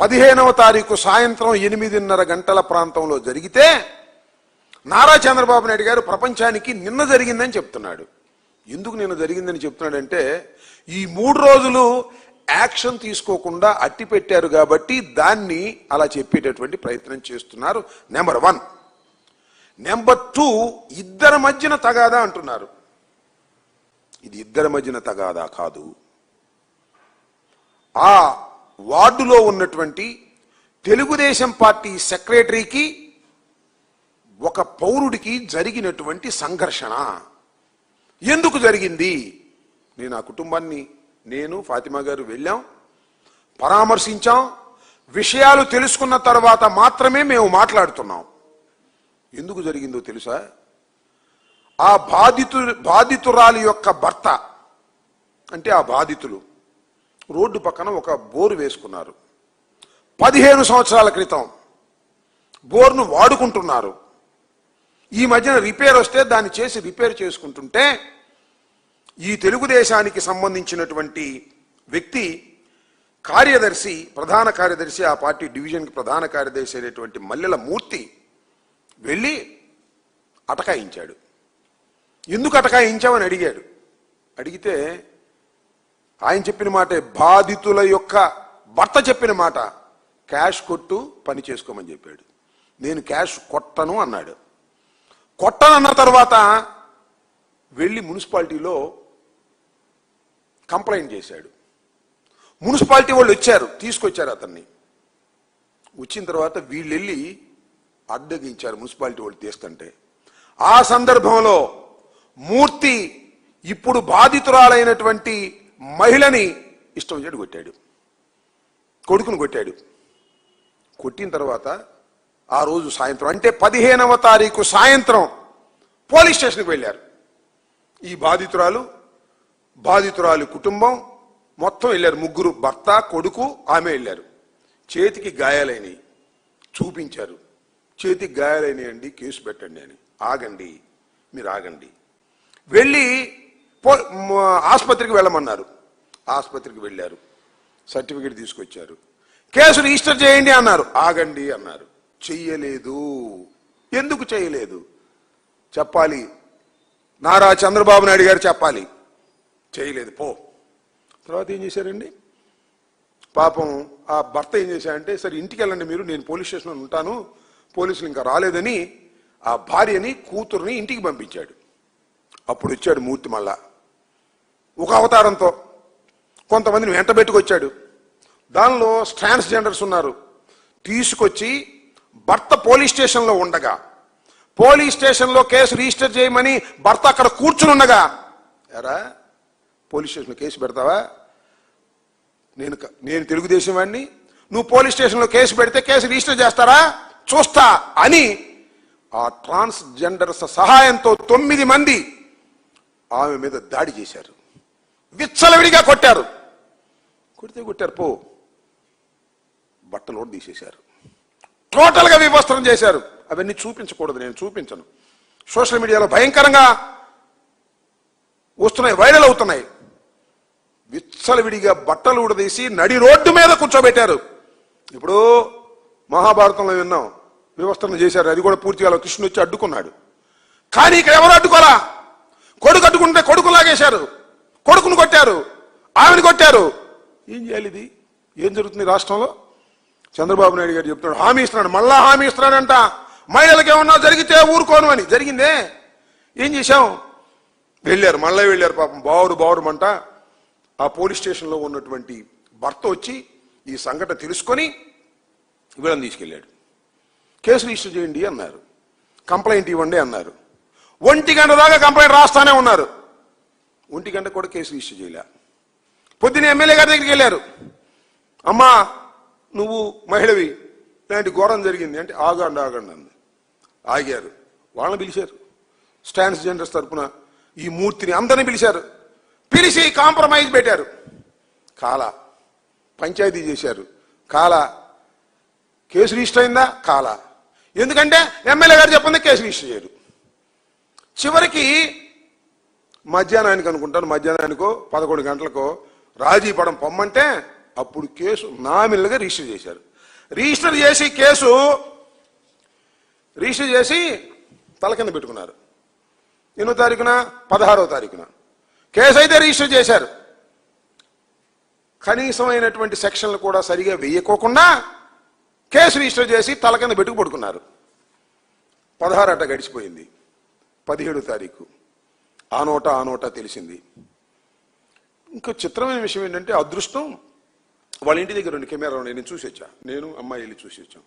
15వ తారీఖు సాయంత్రం 8:30 గంటల ప్రాంతంలో జరిగితే నారా చంద్రబాబు నాయుడు గారు ప్రపంచానికి నిన్న జరిగిందని చెప్తున్నాడు. ఎందుకు నిన్న జరిగిందని చెప్తున్నాడంటే ఈ 3 రోజులు యాక్షన్ తీసుకోకుండా అట్టి పెట్టారు కాబట్టి దాన్ని అలా చెప్పేటటువంటి ప్రయత్నం చేస్తున్నారు. నెంబర్ 1. నెంబర్ 2, ఇద్దరి మధ్యన తగాదా అంటున్నారు. ఇది ఇద్దరి మధ్యన తగాదా కాదు. ఆ వార్డులో ఉన్నటువంటి తెలుగుదేశం పార్టీ సెక్రటరీకి ఒక పౌరుడికి జరిగినటువంటి సంఘర్షణ. ఎందుకు జరిగింది? నేను ఆ కుటుంబాన్ని ఫాతిమా గారు వెళ్ళాం, పరామర్శించాం. విషయాలు తెలుసుకున్న తర్వాత మాత్రమే మేము మాట్లాడుతున్నాం. ఎందుకు జరిగిందో తెలుసా? ఆ బాధితురాలి యొక్క భర్త, అంటే ఆ బాధితులు రోడ్డు పక్కన ఒక బోరు వేసుకున్నారు. 15 సంవత్సరాల క్రితం బోర్ను వాడుకుంటున్నారు. ఈ మధ్యన రిపేర్ వస్తే దాన్ని చేసి రిపేర్ చేసుకుంటుంటే ఈ తెలుగుదేశానికి సంబంధించినటువంటి వ్యక్తి కార్యదర్శి, ప్రధాన కార్యదర్శి, ఆ పార్టీ డివిజన్కి ప్రధాన కార్యదర్శి అయినటువంటి మల్లెల మూర్తి వెళ్ళి అటకాయించాడు. ఎందుకు అటకాయించామని అడిగాడు. అడిగితే ఆయన చెప్పిన మాటే, బాధితుల యొక్క భర్త చెప్పిన మాట, క్యాష్ కొట్టు పని చేసుకోమని చెప్పాడు. నేను క్యాష్ కొట్టను అన్నాడు. కొట్టనన్న తర్వాత వెళ్ళి మున్సిపాలిటీలో కంప్లైంట్ చేశాడు. మున్సిపాలిటీ వాళ్ళు వచ్చారు, తీసుకొచ్చారు అతన్ని. వచ్చిన తర్వాత వీళ్ళు వెళ్ళి అడ్డగించారు మున్సిపాలిటీ వాళ్ళు తీస్తుంటే. ఆ సందర్భంలో మూర్తి ఇప్పుడు బాధితురాలైనటువంటి మహిళని ఇష్టం వచ్చాడు కొట్టాడు, కొడుకును కొట్టాడు. కొట్టిన తర్వాత ఆ రోజు సాయంత్రం, అంటే 15వ తారీఖు సాయంత్రం పోలీస్ స్టేషన్కి వెళ్ళారు. ఈ బాధితురాలు కుటుంబం మొత్తం వెళ్ళారు. 3 భర్త, కొడుకు, ఆమె వెళ్ళారు. చేతికి గాయాలైనవి చూపించారు. చేతికి గాయాలైనవి అండి, కేసు పెట్టండి అని. ఆగండి, మీరు ఆగండి. వెళ్ళి ఆసుపత్రికి వెళ్ళమన్నారు. ఆసుపత్రికి వెళ్ళారు, సర్టిఫికేట్ తీసుకొచ్చారు. కేసు రిజిస్టర్ చేయండి అన్నారు. ఆగండి అన్నారు. చెయ్యలేదు. ఎందుకు చేయలేదు చెప్పాలి, నారా చంద్రబాబు నాయుడు గారు చెప్పాలి. చేయలేదు. తర్వాత ఏం చేశారండి? పాపం ఆ భర్త ఏం చేశారంటే, సరే ఇంటికి వెళ్ళండి మీరు, నేను పోలీస్ స్టేషన్లో ఉంటాను, పోలీసులు ఇంకా రాలేదని ఆ భార్యని, కూతుర్ని ఇంటికి పంపించాడు. అప్పుడు వచ్చాడు మూర్తి మళ్ళా ఒక అవతారంతో. కొంతమందిని వెంట పెట్టుకొచ్చాడు. దానిలో ట్రాన్స్జెండర్స్ ఉన్నారు. తీసుకొచ్చి భర్త పోలీస్ స్టేషన్లో ఉండగా, పోలీస్ స్టేషన్లో కేసు రిజిస్టర్ చేయమని భర్త అక్కడ కూర్చుని ఉండగా, ఎరా పోలీస్ స్టేషన్లో కేసు పెడతావా? నేను తెలుగుదేశం వాడిని, నువ్వు పోలీస్ స్టేషన్లో కేసు పెడితే కేసు రిజిస్టర్ చేస్తారా? చూస్తా అని ఆ ట్రాన్స్జెండర్స్ సహాయంతో 9 మంది ఆమె మీద దాడి చేశారు. విచ్చలవిడిగా కొట్టారు. కొట్టారు. బట్టలు తీసేశారు. టోటల్గా వివస్త్రం చేశారు. అవన్నీ చూపించకూడదు, నేను చూపించను. సోషల్ మీడియాలో భయంకరంగా వస్తున్నాయి, వైరల్ అవుతున్నాయి. విచ్చలవిడిగా బట్టలు ఊడదీసి నడి రోడ్డు మీద కూర్చోబెట్టారు. ఇప్పుడు మహాభారతంలో విన్నాం, వివస్త్రం చేశారు. అది కూడా పూర్తిగా కృష్ణుడు వచ్చి అడ్డుకున్నాడు. కానీ ఇక్కడ ఎవరు అడ్డుకోరా? కొడుకు అడ్డుకుంటే కొడుకు లాగేశారు, కొడుకును కొట్టారు, ఆమెను కొట్టారు. ఏం చేయాలి? ఇది ఏం జరుగుతుంది రాష్ట్రంలో? చంద్రబాబు నాయుడు గారు చెప్తున్నాడు, హామీ ఇస్తున్నాడు, మళ్ళా హామీ ఇస్తున్నాడంట, మహిళలకు ఏమన్నా జరిగితే ఊరుకోను అని. జరిగిందే. ఏం చేశాం? మళ్ళీ వెళ్ళారు. పాపం బావురుమంట ఆ పోలీస్ స్టేషన్లో ఉన్నటువంటి భర్త వచ్చి ఈ సంఘటన తెలుసుకొని వీళ్ళని తీసుకెళ్ళాడు. కేసు రిజిస్టర్ చేయండి అన్నారు, కంప్లైంట్ ఇవ్వండి అన్నారు. 1 గంట దాకా కంప్లైంట్ రాస్తానే ఉన్నారు. 1 గంట కూడా కేసు రిజిస్టర్ చేయలే. పొద్దున ఎమ్మెల్యే గారి దగ్గరికి వెళ్ళారు. అమ్మా నువ్వు మహిళవి, ఇలాంటి ఘోరం జరిగింది అంటే ఆగండి అంది. ఆగారు. వాళ్ళని పిలిచారు, ట్రాన్స్జెండర్స్ తరఫున ఈ మూర్తిని అందరినీ పిలిచారు. పిలిచి కాంప్రమైజ్ పెట్టారు. పంచాయతీ చేశారు. కేసు రిజిస్టర్ అయిందా? ఎందుకంటే ఎమ్మెల్యే గారు చెప్పింది కేసు రిజిస్టర్ చేయరు. చివరికి మధ్యాహ్నానికి అనుకుంటాను, మధ్యాహ్నానికో 11 గంటలకో రాజీ పడం పొమ్మంటే అప్పుడు కేసు నామినల్గా రిజిస్టర్ చేశారు. రిజిస్టర్ చేసి తల కింద పెట్టుకున్నారు. ఎన్నో తారీఖున 16వ తారీఖున కేసు అయితే రిజిస్టర్ చేశారు. కనీసమైనటువంటి సెక్షన్లు కూడా సరిగా వేయకోకుండా కేసు రిజిస్టర్ చేసి తల కింద పెట్టుకు పడుకున్నారు. 16 అట్ట గడిచిపోయింది. 17వ తారీఖు ఆ నోట తెలిసింది. ఇంకో చిత్రమైన విషయం ఏంటంటే, అదృష్టం వాళ్ళ ఇంటి దగ్గర 2 కెమెరాలు నేను చూసి వచ్చా. నేను అమ్మాయి వెళ్ళి చూసి వచ్చాం.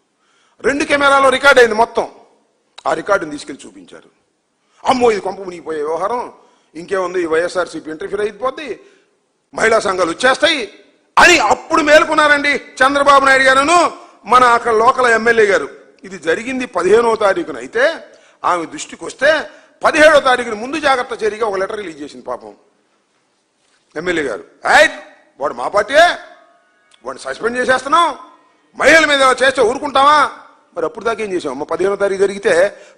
2 కెమెరాలో రికార్డ్ అయింది మొత్తం. ఆ రికార్డుని తీసుకెళ్లి చూపించారు. అమ్మో, ఇది కొంప మునిగిపోయే వ్యవహారం, ఇంకేముంది, ఈ వైఎస్ఆర్సీపీ ఇంటర్ఫీర్ అయిపోద్ది, మహిళా సంఘాలు వచ్చేస్తాయి అని అప్పుడు మేలుకున్నారండి చంద్రబాబు నాయుడు గారును మన అక్కడ లోకల్ ఎమ్మెల్యే గారు. ఇది జరిగింది 15వ తారీఖున అయితే ఆమె దృష్టికి వస్తే 17వ తారీఖున ముందు జాగ్రత్త చర్యగా ఒక లెటర్ రిలీజ్ చేసింది పాపం ఎమ్మెల్యే గారు. వాడు మా పార్టీయే, వాడిని సస్పెండ్ చేసేస్తున్నాం, మహిళల మీద చేస్తే ఊరుకుంటావా? మరి అప్పుడు దాకా ఏం చేసాం? 15వ తారీఖు జరిగితే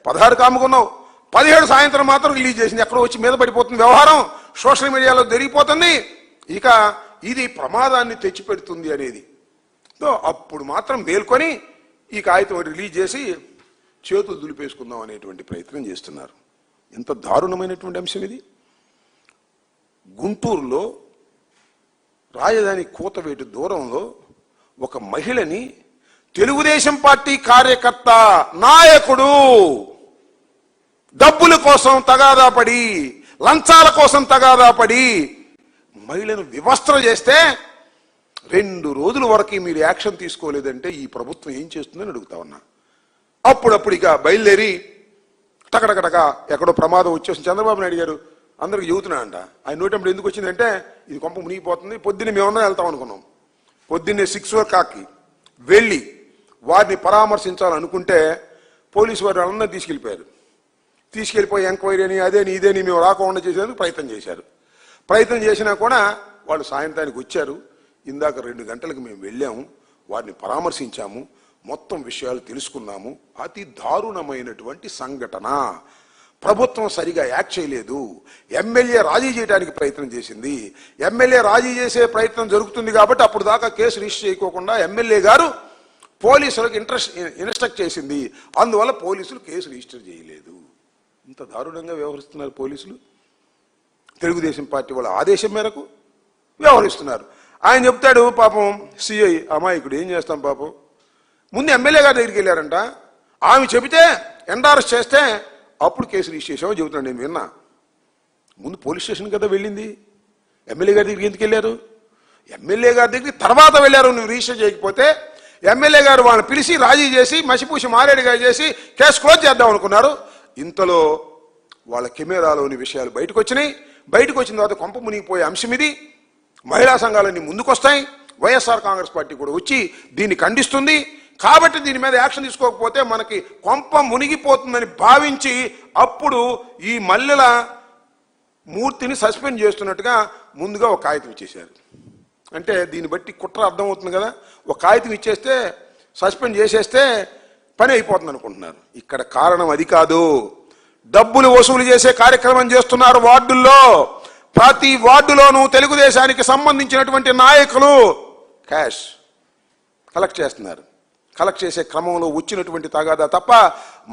16 కాముకున్నావు, 17 సాయంత్రం మాత్రం రిలీజ్ చేసింది. ఎక్కడో వచ్చి మీద పడిపోతుంది వ్యవహారం, సోషల్ మీడియాలో జరిగిపోతుంది. ఇక ఇది ప్రమాదాన్ని తెచ్చిపెడుతుంది అనేది అప్పుడు మాత్రం మేల్కొని ఈ కాగితం రిలీజ్ చేసి చేతులు దులిపేసుకుందాం అనేటువంటి ప్రయత్నం చేస్తున్నారు. ఎంత దారుణమైనటువంటి అంశం ఇది. గుంటూరులో రాజధాని కూతవేటు దూరంలో ఒక మహిళని తెలుగుదేశం పార్టీ కార్యకర్త నాయకుడు డబ్బుల కోసం తగాదా పడి, లంచాల కోసం తగాదా పడి మహిళను వివస్త్ర చేస్తే 2 రోజుల వరకు మీరు యాక్షన్ తీసుకోలేదంటే ఈ ప్రభుత్వం ఏం చేస్తుందని అడుగుతా ఉన్నా. అప్పుడప్పుడు ఇక బయలుదేరి టకటకటక ఎక్కడో ప్రమాదం వచ్చేసి చంద్రబాబు నాయుడు గారు అందరికి చెబుతున్నాడంట. ఆయన నోటప్పుడు ఎందుకు వచ్చిందంటే, ఇది కొంప మునిగిపోతుంది, పొద్దున్నే మేమందరం వెళ్తాం అనుకున్నాం. పొద్దున్నే 6 o'clockకి వెళ్ళి వారిని పరామర్శించాలనుకుంటే పోలీసు వారు అందరూ తీసుకెళ్ళిపోయి ఎంక్వైరీ అని అదేని ఇదేని మేము రాకుండా చేసేందుకు ప్రయత్నం చేసినా కూడా వాళ్ళు సాయంత్రానికి వచ్చారు. ఇందాక 2 గంటలకు మేము వెళ్ళాము, వారిని పరామర్శించాము, మొత్తం విషయాలు తెలుసుకున్నాము. అతి దారుణమైనటువంటి సంఘటన. ప్రభుత్వం సరిగా యాక్ట్ చేయలేదు. ఎమ్మెల్యే రాజీ చేయడానికి ప్రయత్నం చేసింది. ఎమ్మెల్యే రాజీ చేసే ప్రయత్నం జరుగుతుంది కాబట్టి అప్పుడు దాకా కేసు రిజిస్టర్ చేయకోకుండా ఎమ్మెల్యే గారు పోలీసులకు ఇన్స్ట్రక్ట్ చేసింది. అందువల్ల పోలీసులు కేసు రిజిస్టర్ చేయలేదు. ఇంత దారుణంగా వ్యవహరిస్తున్నారు పోలీసులు. తెలుగుదేశం పార్టీ వాళ్ళ ఆదేశం మేరకు వ్యవహరిస్తున్నారు. ఆయన చెప్తాడు పాపం సిఐ అమాయకుడు, ఏం చేస్తాం పాపం. ముందు ఎమ్మెల్యే గారి దగ్గరికి వెళ్ళారంట. ఆమె చెబితే ఎండార్స్ చేస్తే అప్పుడు కేసు రిజిస్టర్ చేసామో చెబుతున్నాడు. నేను విన్నా. ముందు పోలీస్ స్టేషన్ కదా వెళ్ళింది, ఎమ్మెల్యే గారి దగ్గరికి ఎందుకు వెళ్ళారు? ఎమ్మెల్యే గారి దగ్గరికి తర్వాత వెళ్ళారు. నువ్వు రిజిస్టర్ చేయకపోతే ఎమ్మెల్యే గారు వాళ్ళని పిలిచి రాజీ చేసి మసిపూసి మారేడుగా చేసి కేసు క్లోజ్ చేద్దాం అనుకున్నారు. ఇంతలో వాళ్ళ కెమెరాలోని విషయాలు బయటకు వచ్చినాయి. బయటకు వచ్చిన తర్వాత కొంప మునిగిపోయే అంశం ఇది. మహిళా సంఘాలన్నీ ముందుకొస్తాయి. వైఎస్ఆర్ కాంగ్రెస్ పార్టీ కూడా వచ్చి దీన్ని ఖండిస్తుంది. కాబట్టి దీని మీద యాక్షన్ తీసుకోకపోతే మనకి కొంప మునిగిపోతుందని భావించి అప్పుడు ఈ మల్లెల మూర్తిని సస్పెండ్ చేస్తున్నట్టుగా ముందుగా ఒక కాగితం ఇచ్చేశారు. అంటే దీన్ని బట్టి కుట్ర అర్థమవుతుంది కదా. ఒక కాగితం ఇచ్చేస్తే సస్పెండ్ చేసేస్తే పని అయిపోతుంది అనుకుంటున్నారు. ఇక్కడ కారణం అది కాదు. డబ్బులు వసూలు చేసే కార్యక్రమం చేస్తున్నారు వార్డుల్లో. ప్రతి వార్డులోనూ తెలుగుదేశానికి సంబంధించినటువంటి నాయకులు క్యాష్ కలెక్ట్ చేస్తున్నారు. కలెక్ట్ చేసే క్రమంలో వచ్చినటువంటి తగాదా తప్ప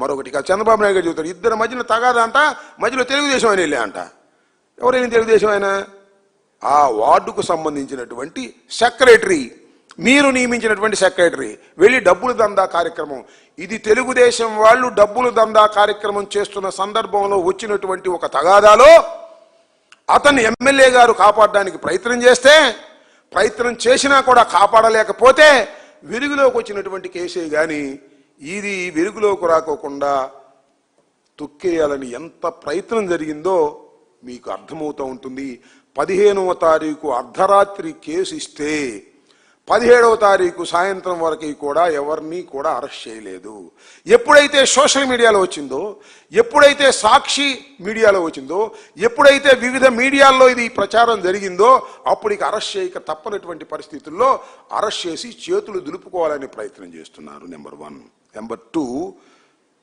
మరొకటి కాదు. చంద్రబాబు నాయుడు గారు చెబుతారు, ఇద్దరు మధ్యన తగాదా అంట, మధ్యలో తెలుగుదేశం ఆయన వెళ్ళా అంట. ఎవరైనా తెలుగుదేశం ఆయన? ఆ వార్డుకు సంబంధించినటువంటి సెక్రటరీ, మీరు నియమించినటువంటి సెక్రటరీ వెళ్ళి డబ్బులు దందా కార్యక్రమం. ఇది తెలుగుదేశం వాళ్ళు డబ్బులు దందా కార్యక్రమం చేస్తున్న సందర్భంలో వచ్చినటువంటి ఒక తగాదాలో అతన్ని ఎమ్మెల్యే గారు కాపాడడానికి ప్రయత్నం చేసినా కూడా కాపాడలేకపోతే వెలుగులోకి వచ్చినటువంటి కేసే గాని ఇది వెలుగులోకి రాకోకుండా తొక్కేయాలని ఎంత ప్రయత్నం జరిగిందో మీకు అర్థమవుతూ ఉంటుంది. 15వ తారీఖు అర్ధరాత్రి కేసు ఇస్తే 17వ తారీఖు సాయంత్రం వరకు కూడా ఎవరిని కూడా అరెస్ట్ చేయలేదు. ఎప్పుడైతే సోషల్ మీడియాలో వచ్చిందో, ఎప్పుడైతే సాక్షి మీడియాలో వచ్చిందో, ఎప్పుడైతే వివిధ మీడియాల్లో ఇది ప్రచారం జరిగిందో అప్పుడు ఇక అరెస్ట్ చేయక తప్పనటువంటి పరిస్థితుల్లో అరెస్ట్ చేసి చేతులు దులుపుకోవాలని ప్రయత్నం చేస్తున్నారు. నెంబర్ 1. నెంబర్ 2,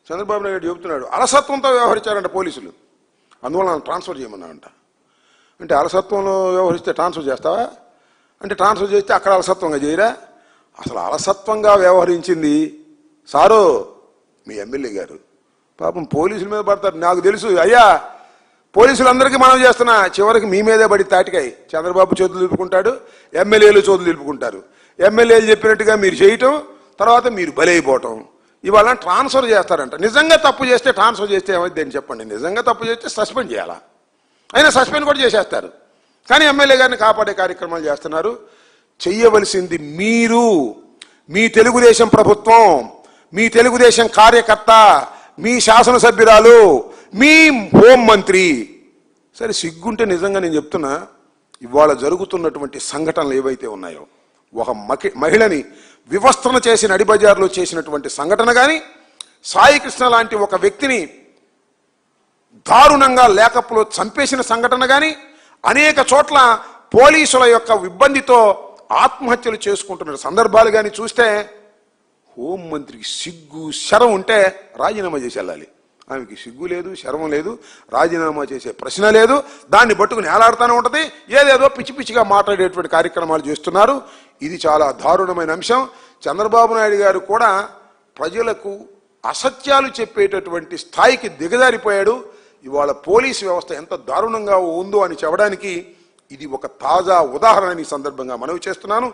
చంద్రబాబు నాయుడు చెబుతున్నాడు అలసత్వంతో వ్యవహరించారంట పోలీసులు, అందువల్ల ట్రాన్స్ఫర్ చేయమన్నారంట. అంటే అలసత్వంలో వ్యవహరిస్తే ట్రాన్స్ఫర్ చేస్తావా? అంటే ట్రాన్స్ఫర్ చేస్తే అక్కడ అలసత్వంగా చేయరా? అసలు అలసత్వంగా వ్యవహరించింది సారు మీ ఎమ్మెల్యే గారు. పాపం పోలీసుల మీద పడతారు. నాకు తెలుసు అయ్యా, పోలీసులందరికీ మనం చేస్తున్నా, చివరికి మీ మీదే పడి తాటికాయి. చంద్రబాబు చేతులు నిలుపుకుంటాడు, ఎమ్మెల్యేలు చేతులు నిలుపుకుంటారు. ఎమ్మెల్యేలు చెప్పినట్టుగా మీరు చేయటం, తర్వాత మీరు బలైపోవటం. ఇవాళ ట్రాన్స్ఫర్ చేస్తారంట. నిజంగా తప్పు చేస్తే ట్రాన్స్ఫర్ చేస్తే ఏమైంది అని చెప్పండి. నిజంగా తప్పు చేస్తే సస్పెండ్ చేయాలా? అయినా సస్పెండ్ కూడా చేసేస్తారు. కానీ ఎమ్మెల్యే గారిని కాపాడే కార్యక్రమాలు చేస్తున్నారు. చెయ్యవలసింది మీరు, మీ తెలుగుదేశం ప్రభుత్వం, మీ తెలుగుదేశం కార్యకర్త, మీ శాసనసభ్యురాలు, మీ హోంమంత్రి. సరే సిగ్గుంటే నిజంగా నేను చెప్తున్నా, ఇవాళ జరుగుతున్నటువంటి సంఘటనలు ఏవైతే ఉన్నాయో, ఒక మహిళని వివస్త్రణ చేసి నడిబజార్లో చేసినటువంటి సంఘటన కానీ, సాయి కృష్ణ లాంటి ఒక వ్యక్తిని దారుణంగా లేకప్పులో చంపేసిన సంఘటన కానీ, అనేక చోట్ల పోలీసుల యొక్క ఇబ్బందితో ఆత్మహత్యలు చేసుకుంటున్న సందర్భాలు కానీ చూస్తే హోంమంత్రికి సిగ్గు శరం ఉంటే రాజీనామా చేసి వెళ్ళాలి. ఆమెకి సిగ్గు లేదు, శరం లేదు, రాజీనామా చేసే ప్రశ్న లేదు. దాన్ని పట్టుకుని ఏలాడుతూనే ఉంటుంది. ఏదేదో పిచ్చి పిచ్చిగా మాట్లాడేటువంటి కార్యక్రమాలు చేస్తున్నారు. ఇది చాలా దారుణమైన అంశం. చంద్రబాబు నాయుడు గారు కూడా ప్రజలకు అసత్యాలు చెప్పేటటువంటి స్థాయికి దిగజారిపోయాడు. ఇవాళ పోలీసు వ్యవస్థ ఎంత దారుణంగా ఉందో అని చెప్పడానికి ఇది ఒక తాజా ఉదాహరణ ఈ సందర్భంగా మనవి చేస్తున్నాను.